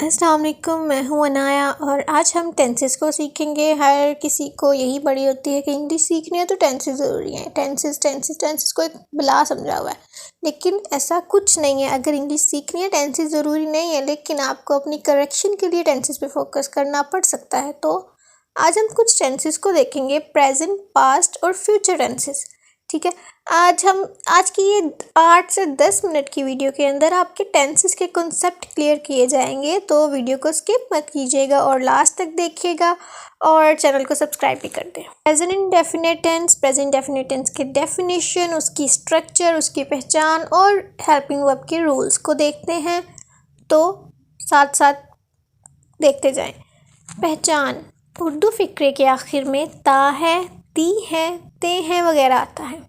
अस्सलाम वालेकुम, मैं हूँ अनाया और आज हम टेंसेस को सीखेंगे। हर किसी को यही पड़ी होती है कि इंग्लिश सीखनी है तो टेंसेस ज़रूरी हैं। टेंसेस को एक बला समझा हुआ है, लेकिन ऐसा कुछ नहीं है। अगर इंग्लिश सीखनी है टेंसेस ज़रूरी नहीं है, लेकिन आपको अपनी करेक्शन के लिए टेंसेस पे फोकस करना पड़ सकता है। तो आज हम कुछ टेंसेस को देखेंगे, प्रेजेंट, पास्ट और फ्यूचर टेंसेस। ठीक है, आज की ये 8 से 10 मिनट की वीडियो के अंदर आपके टेंसेस के कॉन्सेप्ट क्लियर किए जाएंगे। तो वीडियो को स्किप मत कीजिएगा और लास्ट तक देखिएगा और चैनल को सब्सक्राइब भी कर दें। प्रेजेंट इंडेफिनिट टेंस की डेफिनेशन, उसकी स्ट्रक्चर, उसकी पहचान और हेल्पिंग वर्ब के रूल्स को देखते हैं। तो साथ साथ देखते जाएं। पहचान, उर्दू फ़िक्रे के आखिर में ता है, ती है, ते हैं वगैरह आता है।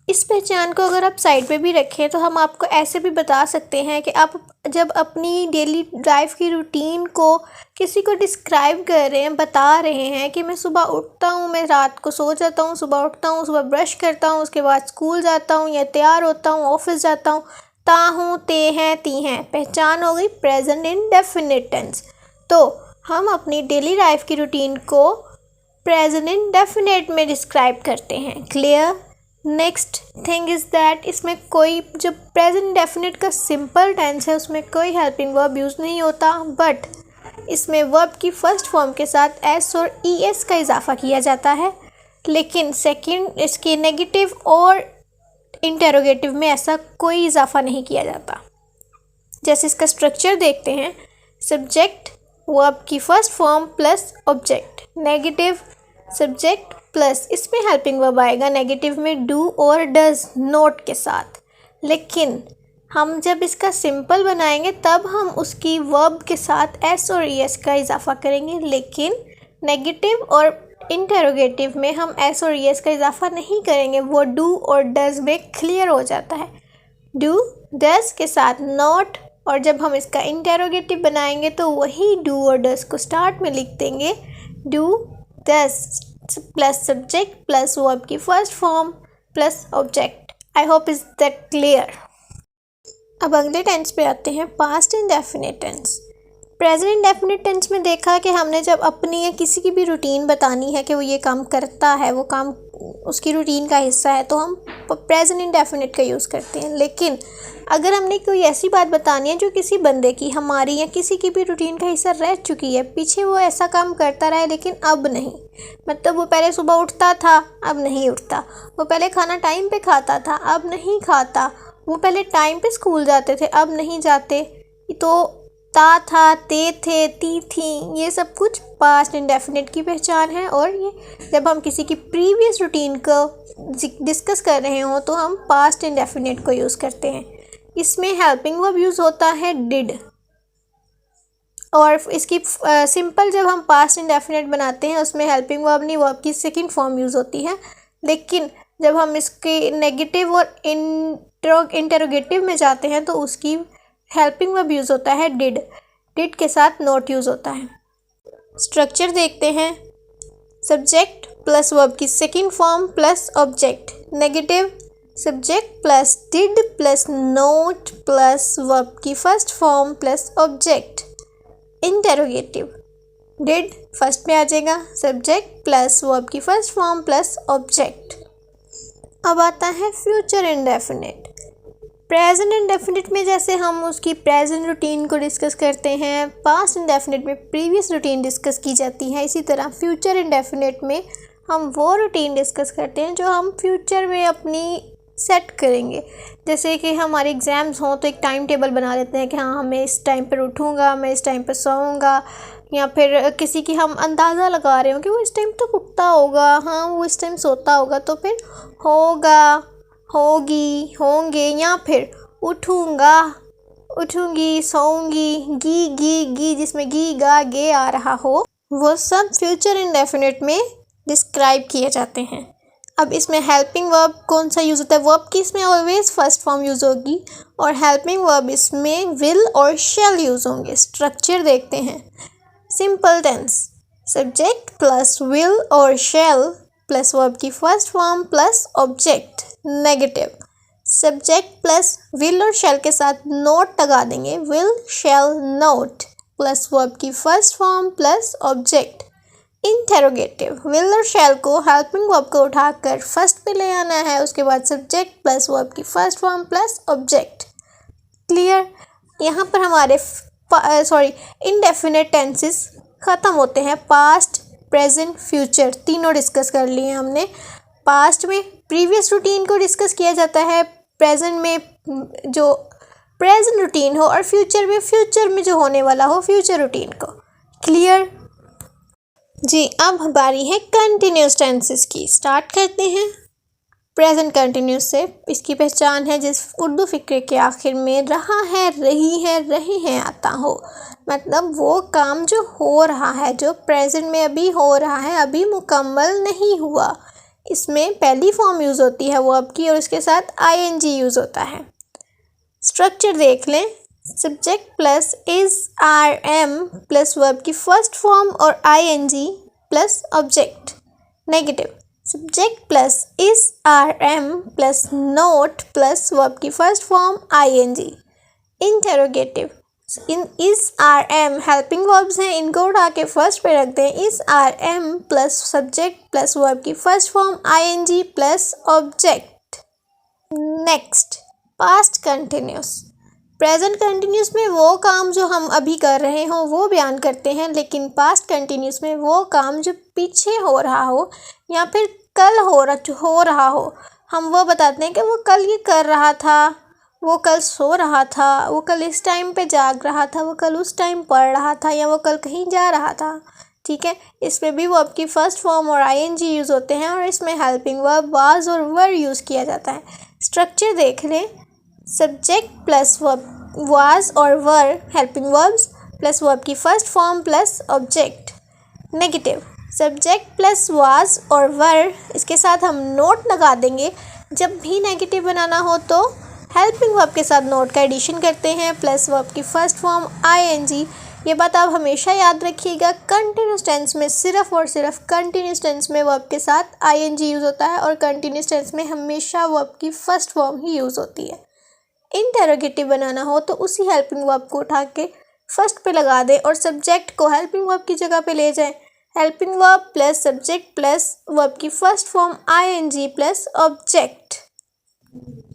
इस पहचान को अगर आप साइड पे भी रखें तो हम आपको ऐसे भी बता सकते हैं कि आप जब अपनी डेली लाइफ की रूटीन को किसी को डिस्क्राइब कर रहे हैं, बता रहे हैं कि मैं सुबह उठता हूँ, मैं रात को सो जाता हूँ, सुबह उठता हूँ, सुबह ब्रश करता हूँ, उसके बाद स्कूल जाता हूँ या तैयार होता हूँ, ऑफिस जाता हूँ, ता हूँ, ते हैं, ती हैं। पहचान हो गई प्रेजेंट इंडेफिनिट टेंस। तो हम अपनी डेली लाइफ की रूटीन को प्रेजेंट इंडेफिनिट में डिस्क्राइब करते हैं। Clear? Next thing is that इसमें कोई जो प्रेजेंट इंडेफिनिट का सिंपल टेंस है उसमें कोई हेल्पिंग वर्ब यूज़ नहीं होता, बट इसमें वर्ब की फर्स्ट फॉर्म के साथ एस और ई एस का इजाफा किया जाता है। लेकिन सेकंड इसके नेगेटिव और इंटेरोगेटिव में ऐसा कोई इजाफा नहीं किया जाता। जैसे इसका स्ट्रक्चर देखते हैं, सब्जेक्ट वर्ब की first form plus object, negative subject plus इसमें हेल्पिंग वर्ब आएगा नेगेटिव में डू और डज नोट के साथ। लेकिन हम जब इसका सिंपल बनाएंगे तब हम उसकी वर्ब के साथ एस और ई एस का इजाफा करेंगे, लेकिन नेगेटिव और इंटेरोगेटिव में हम एस और ई एस का इजाफा नहीं करेंगे। वो डू और डज में क्लियर हो जाता है, डू डज के साथ नॉट। और जब हम इसका इंटेरोगेटिव बनाएंगे तो वही डू और डज को स्टार्ट में लिख देंगे, do does plus subject plus verb की first form plus object. I hope is that clear. अब अगले टेंस पे आते हैं, past indefinite tense. Present indefinite tense में देखा कि हमने जब अपनी या किसी की भी रूटीन बतानी है कि वो ये काम करता है, वो काम उसकी रूटीन का हिस्सा है, तो हम प्रेजेंट इंडेफिनिट का यूज़ करते हैं। लेकिन अगर हमने कोई ऐसी बात बतानी है जो किसी बंदे की, हमारी या किसी की भी रूटीन का हिस्सा रह चुकी है, पीछे वो ऐसा काम करता रहा है लेकिन अब नहीं, मतलब वो पहले सुबह उठता था अब नहीं उठता, वो पहले खाना टाइम पे खाता था अब नहीं खाता, वो पहले टाइम पे स्कूल जाते थे अब नहीं जाते, तो ता था, ते थे, ती थी, ये सब कुछ पास्ट इंडेफिनिट की पहचान है। और ये जब हम किसी की प्रीवियस रूटीन को डिस्कस कर रहे हों तो हम पास्ट इंडेफिनिट को यूज़ करते हैं। इसमें हेल्पिंग वर्ब यूज़ होता है डिड, और इसकी सिंपल जब हम पास्ट इंडेफिनिट बनाते हैं उसमें हेल्पिंग वर्ब नहीं, वर्ब की सेकंड फॉर्म यूज़ होती है। लेकिन जब हम इसके नेगेटिव और इंटेरोगेटिव में जाते हैं तो उसकी हेल्पिंग वर्ब यूज़ होता है डिड, डिड के साथ नोट यूज़ होता है। स्ट्रक्चर देखते हैं, सब्जेक्ट प्लस वर्ब की second form plus object, negative subject plus did plus not plus verb की first form plus object. Interrogative, did first में आ जाएगा, सब्जेक्ट प्लस वर्ब की फर्स्ट फॉर्म प्लस ऑब्जेक्ट। अब आता है फ्यूचर इंडेफिनिट। प्रेजेंट इंडेफिनिट में जैसे हम उसकी प्रेजेंट रूटीन को डिस्कस करते हैं, पास्ट इंडेफिनिट में प्रीवियस रूटीन डिस्कस की जाती है, इसी तरह फ्यूचर इंडेफिनिट में हम वो रूटीन डिस्कस करते हैं जो हम फ्यूचर में अपनी सेट करेंगे। जैसे कि हमारे एग्ज़ाम्स हों तो एक टाइम टेबल बना लेते हैं कि हाँ मैं इस टाइम पर उठूँगा, मैं इस टाइम पर सोऊंगा, या फिर किसी की हम अंदाज़ा लगा रहे हो कि वो इस टाइम तक उठता होगा, हाँ वो इस टाइम सोता होगा, तो फिर होगा, होगी, होंगे, या फिर उठूँगा, उठूँगी, सोऊंगी, गी जिसमें गी गा गे आ रहा हो, वो सब फ्यूचर इंडेफिनिट में डिस्क्राइब किए जाते हैं। अब इसमें हेल्पिंग वर्ब कौन सा यूज़ होता है, वर्ब की इसमें ऑलवेज फर्स्ट फॉर्म यूज़ होगी और हेल्पिंग वर्ब इसमें विल और शैल यूज़ होंगे। स्ट्रक्चर देखते हैं, simple tense, subject plus will और शैल प्लस वर्ब की first form plus object, negative subject plus will और शैल के साथ नोट लगा देंगे, will shall not plus verb की first form plus object. Interrogative, will और शैल को हेल्पिंग वर्ब को उठाकर फर्स्ट पे ले आना है, उसके बाद सब्जेक्ट प्लस वर्ब की first form plus object. Clear. यहाँ पर हमारे इनडेफिनेट टेंसेस ख़त्म होते हैं। पास्ट, प्रेजेंट, फ्यूचर तीनों डिस्कस कर लिए हमने। पास्ट में प्रीवियस रूटीन को डिस्कस किया जाता है, प्रेजेंट में जो प्रेजेंट रूटीन हो, और फ्यूचर में जो होने वाला हो फ्यूचर रूटीन को। क्लियर जी। अब बारी है कंटिन्यूस टेंसेस की। स्टार्ट करते हैं प्रेजेंट कंटिन्यूस से। इसकी पहचान है जिस उर्दू फ़िक्रे के आखिर में रहा है, रही है, रहे हैं आता हो। मतलब वो काम जो हो रहा है, जो प्रेजेंट में अभी हो रहा है, अभी मुकम्मल नहीं हुआ। इसमें पहली फॉर्म यूज़ होती है वर्ब की और उसके साथ आईएनजी यूज़ होता है। स्ट्रक्चर देख लें। Subject plus is are am plus verb की फर्स्ट फॉर्म और ING plus object. Negative, subject plus is are am plus not plus verb की फर्स्ट फॉर्म आईएनजी। इंटेरोगेटिव, इन is are am helping verbs हैं, इनको उठा के first पे रखते हैं। Is are am plus subject plus verb की first form ING plus object. Next, past continuous. Present continuous में वो काम जो हम अभी कर रहे हों वो बयान करते हैं, लेकिन पास्ट कंटिन्यूस में वो काम जो पीछे हो रहा हो या फिर कल हो रहा हो, हम वो बताते हैं कि वो कल ये कर रहा था, वो कल सो रहा था, वो कल इस टाइम पे जाग रहा था, वो कल उस टाइम पढ़ रहा था, या वो कल कहीं जा रहा था। ठीक है। इसमें भी वर्ब की फर्स्ट फॉर्म और आईएनजी यूज़ होते हैं और इसमें हेल्पिंग वर्ब वाज और वर यूज़ किया जाता है। स्ट्रक्चर देख लें। सब्जेक्ट प्लस वर्ब वाज और were helping verbs plus verb की first form plus object. Negative, subject plus was और वर, इसके साथ हम नोट लगा देंगे। जब भी नेगेटिव बनाना हो तो हेल्पिंग वर्ब के साथ नोट का एडिशन करते हैं प्लस वर्ब की फर्स्ट फॉर्म आईएनजी। ये बात आप हमेशा याद रखिएगा। कंटिन्यूस टेंस में सिर्फ और सिर्फ कंटिन्यूस टेंस में वर्ब के साथ आईएनजी यूज़ होता है और कंटिन्यूस टेंस में हमेशा वर्ब की फर्स्ट फॉर्म ही यूज़ होती है। इंटेरोगेटिव बनाना हो तो उसी हेल्पिंग वर्ब को उठा के फर्स्ट पे लगा दें और सब्जेक्ट को हेल्पिंग वर्ब की जगह पे ले जाएं। Helping verb plus subject plus verb की first form ING plus object.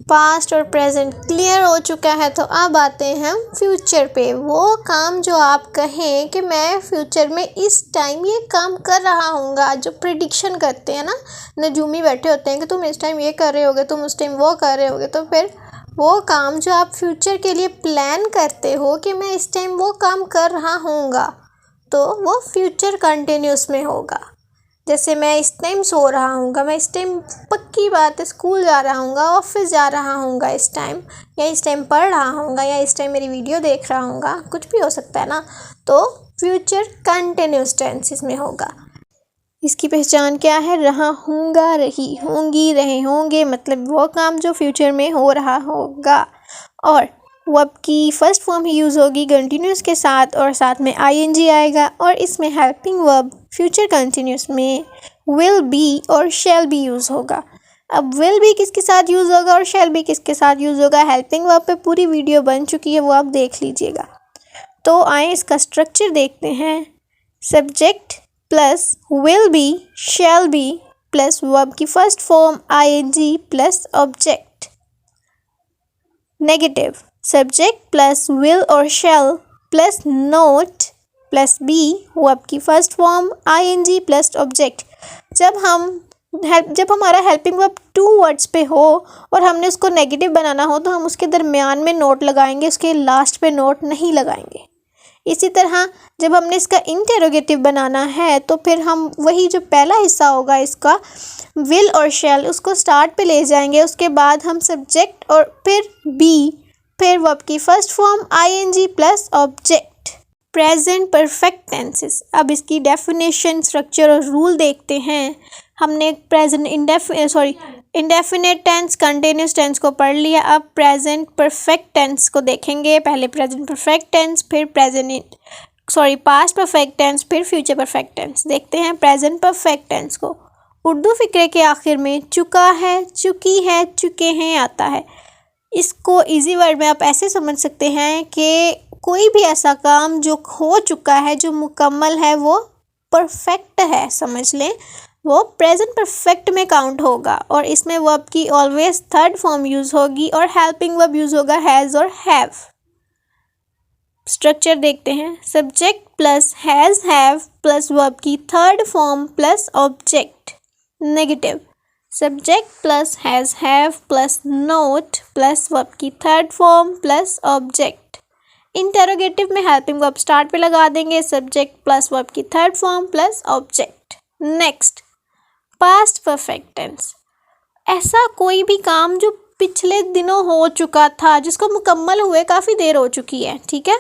Past और प्रेजेंट क्लियर हो चुका है, तो अब आते हैं हम फ्यूचर पे। वो काम जो आप कहें कि मैं फ्यूचर में इस टाइम ये काम कर रहा हूँगा, जो प्रिडिक्शन करते हैं ना, नजूमी बैठे होते हैं कि तुम इस टाइम ये कर रहे होगे, तुम उस टाइम वो कर रहे होगे, तो फिर वो काम जो आप फ्यूचर के लिए प्लान करते हो कि मैं इस टाइम वो काम कर रहा हूँगा, तो वो फ्यूचर कंटिन्यूस में होगा। जैसे मैं इस टाइम सो रहा हूँगा, मैं इस टाइम पक्की बात है स्कूल जा रहा हूँगा, ऑफिस जा रहा हूँगा इस टाइम, या इस टाइम पढ़ रहा हूँगा, या इस टाइम मेरी वीडियो देख रहा हूँगा, कुछ भी हो सकता है ना, तो फ्यूचर कंटिन्यूस टेंसेस में होगा। इसकी पहचान क्या है? रहा हूँगा, रही होंगी, रहे होंगे, मतलब वो काम जो फ्यूचर में हो रहा होगा। और वर्ब की फर्स्ट फॉर्म ही यूज़ होगी कंटिन्यूस के साथ और साथ में आईएनजी आएगा। और इसमें हेल्पिंग वर्ब फ्यूचर कंटिन्यूस में विल बी और शैल बी यूज़ होगा। अब विल बी किसके साथ यूज़ होगा और शैल बी किसके साथ यूज़ होगा, हेल्पिंग वर्ब पे पूरी वीडियो बन चुकी है, वो आप देख लीजिएगा। तो आए इसका स्ट्रक्चर देखते हैं। Subject plus will be shall be plus verb की first form ING plus object. Negative, subject plus will और shall plus not plus be verb की first form ING plus object. जब हमारा हेल्पिंग वर्ब 2 वर्ड्स पे हो और हमने उसको नेगेटिव बनाना हो तो हम उसके दरमियान में नोट लगाएंगे, उसके लास्ट पे नोट नहीं लगाएंगे। इसी तरह जब हमने इसका इंटेरोगेटिव बनाना है तो फिर हम वही जो पहला हिस्सा होगा इसका विल और शैल, उसको स्टार्ट पे ले जाएंगे, उसके बाद हम सब्जेक्ट और फिर बी, फिर वर्ब की first form ING plus object. Present perfect tenses. अब इसकी डेफिनेशन, स्ट्रक्चर और रूल देखते हैं। हमने present indefinite tense, continuous tense को पढ़ लिया। अब प्रेजेंट परफेक्ट टेंस को देखेंगे। पहले प्रेजेंट परफेक्ट टेंस, फिर पास्ट परफेक्ट टेंस, फिर फ्यूचर परफेक्ट टेंस। देखते हैं प्रेजेंट परफेक्ट टेंस को। उर्दू फिक्रे के आखिर में चुका है, चुकी है, चुके हैं आता है। इसको इजी वर्ड में आप ऐसे समझ सकते हैं कि कोई भी ऐसा काम जो हो चुका है, जो मुकम्मल है, वो परफेक्ट है, समझ लें, वो प्रेजेंट परफेक्ट में काउंट होगा। और इसमें वर्ब की ऑलवेज थर्ड फॉर्म यूज़ होगी और हेल्पिंग वर्ब यूज़ होगा हैज़ और हैव। स्ट्रक्चर देखते हैं। Subject plus has have plus verb की third form plus object. Negative. Subject plus has have plus not plus verb की third form plus object. Interrogative में helping verb start पे लगा देंगे, सब्जेक्ट प्लस वर्ब की third form plus object. Next, past perfect tense. ऐसा कोई भी काम जो पिछले दिनों हो चुका था, जिसको मुकम्मल हुए काफ़ी देर हो चुकी है, ठीक है।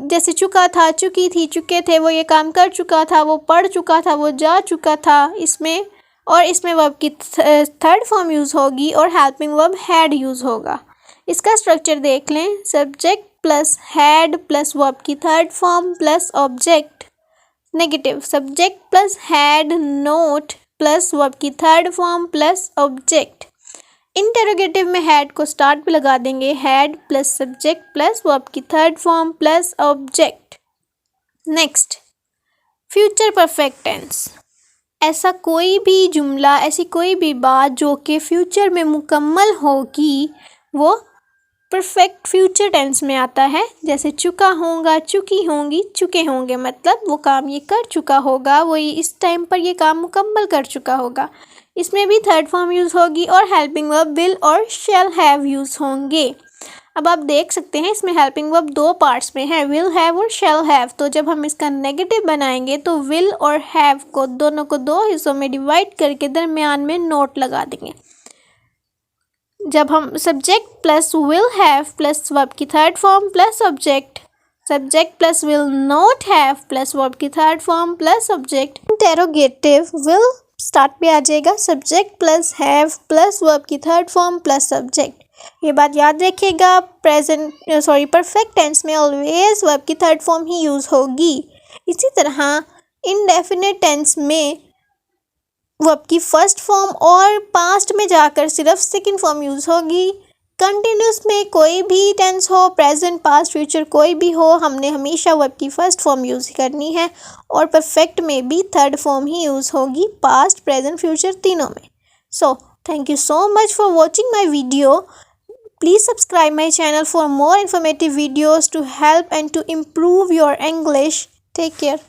जैसे चुका था, चुकी थी, चुके थे, वो ये काम कर चुका था, वो पढ़ चुका था, वो जा चुका था। इसमें वर्ब की थर्ड फॉर्म यूज़ होगी और हेल्पिंग वर्ब हैड यूज़ होगा। इसका स्ट्रक्चर देख लें। Subject plus had plus verb की third form plus object. Negative. Subject plus had not plus verb की third form plus object. Interrogative में हैड को स्टार्ट पे लगा देंगे, had plus subject plus verb की third form plus object. Next, future perfect tense. ऐसा कोई भी जुमला, ऐसी कोई भी बात जो कि फ्यूचर में मुकम्मल होगी, वो परफेक्ट फ्यूचर टेंस में आता है। जैसे चुका होगा, चुकी होंगी, चुके होंगे, मतलब वो काम ये कर चुका होगा, वो इस टाइम पर ये काम मुकम्मल कर चुका होगा। इसमें भी थर्ड फॉर्म यूज़ होगी और हेल्पिंग वर्ब विल और शैल हैव यूज़ होंगे। अब आप देख सकते हैं इसमें हेल्पिंग वर्ब दो पार्ट्स में है, विल हैव और शैल हैव। तो जब हम इसका नेगेटिव बनाएंगे तो विल और हैव को दोनों को दो हिस्सों में डिवाइड करके दरमियान में नोट लगा देंगे। जब हम subject plus will have plus verb की third form plus object, subject plus will not have plus verb की third form plus object. Interrogative will start पे आ जाएगा, subject plus have plus verb की थर्ड फॉर्म प्लस सब्जेक्ट। ये बात याद रखिएगा, परफेक्ट टेंस में ऑलवेज वर्ब की थर्ड फॉर्म ही यूज़ होगी। इसी तरह इनडेफिनेट टेंस में वर्ब की फर्स्ट फॉर्म और पास्ट में जाकर सिर्फ सेकंड फॉर्म यूज़ होगी। कंटिन्यूस में कोई भी टेंस हो, प्रेजेंट पास्ट फ्यूचर कोई भी हो, हमने हमेशा वर्ब की फर्स्ट फॉर्म यूज़ करनी है। और परफेक्ट में भी थर्ड फॉर्म ही यूज़ होगी, पास्ट प्रेजेंट फ्यूचर तीनों में। So thank you so much for watching my video. Please subscribe my channel for more informative videos to help and to improve your English. Take care.